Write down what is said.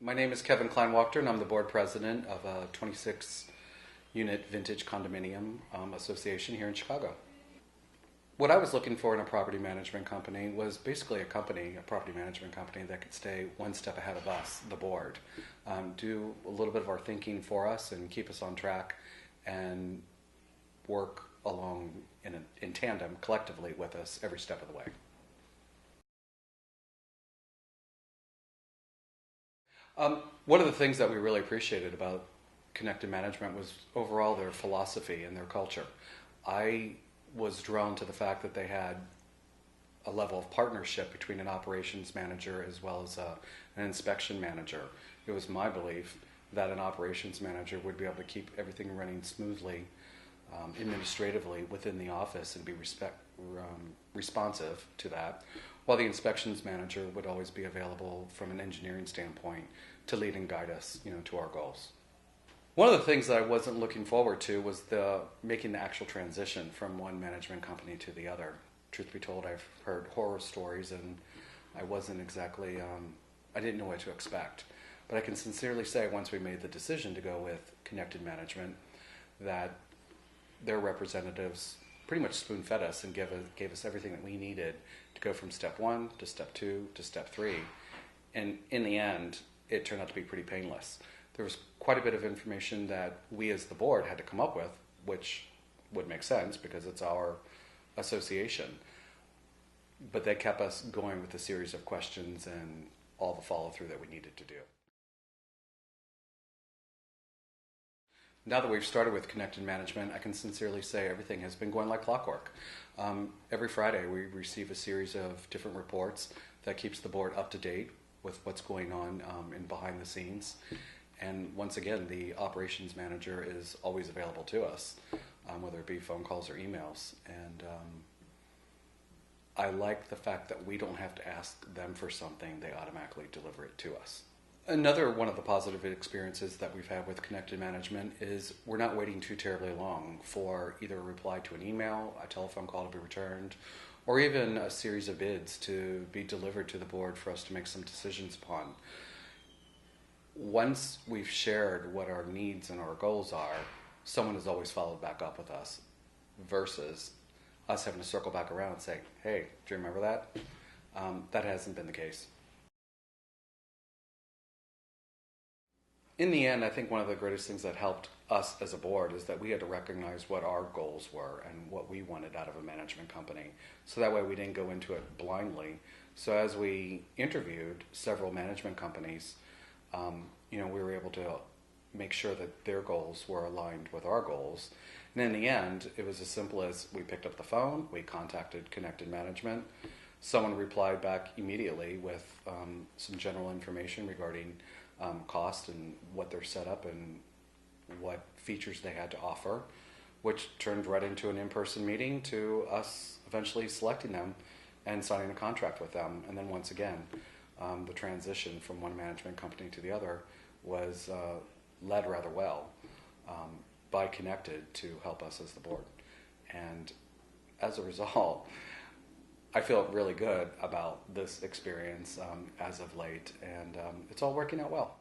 My name is Kevin Kleinwachter, and I'm the board president of a 26-unit vintage condominium association here in Chicago. What I was looking for in a property management company was basically a property management company that could stay one step ahead of us, the board, do a little bit of our thinking for us and keep us on track and work along in tandem collectively with us every step of the way. One of the things that we really appreciated about Connected Management was overall their philosophy and their culture. I was drawn to the fact that they had a level of partnership between an operations manager as well as an inspection manager. It was my belief that an operations manager would be able to keep everything running smoothly administratively within the office and be responsive to that, while the inspections manager would always be available from an engineering standpoint to lead and guide us, to our goals. One of the things that I wasn't looking forward to was making the actual transition from one management company to the other. Truth be told, I've heard horror stories and I wasn't exactly, I didn't know what to expect. But I can sincerely say once we made the decision to go with Connected Management that their representatives pretty much spoon-fed us and gave us everything that we needed to go from step 1 to step 2 to step 3. And in the end, it turned out to be pretty painless. There was quite a bit of information that we as the board had to come up with, which would make sense because it's our association. But they kept us going with a series of questions and all the follow-through that we needed to do. Now that we've started with Connected Management, I can sincerely say everything has been going like clockwork. Every Friday we receive a series of different reports that keeps the board up to date with what's going on in behind the scenes. And once again, the operations manager is always available to us, whether it be phone calls or emails. And I like the fact that we don't have to ask them for something, they automatically deliver it to us. Another one of the positive experiences that we've had with Connected Management is we're not waiting too terribly long for either a reply to an email, a telephone call to be returned, or even a series of bids to be delivered to the board for us to make some decisions upon. Once we've shared what our needs and our goals are, someone has always followed back up with us versus us having to circle back around and say, hey, do you remember that? That hasn't been the case. In the end, I think one of the greatest things that helped us as a board is that we had to recognize what our goals were and what we wanted out of a management company. So that way we didn't go into it blindly. So as we interviewed several management companies, we were able to make sure that their goals were aligned with our goals. And in the end, it was as simple as we picked up the phone, we contacted Connected Management. Someone replied back immediately with some general information regarding cost and what they're set up and what features they had to offer, which turned right into an in-person meeting to us eventually selecting them and signing a contract with them. And then once again, the transition from one management company to the other was led rather well by Connected to help us as the board. And as a result, I feel really good about this experience as of late, and it's all working out well.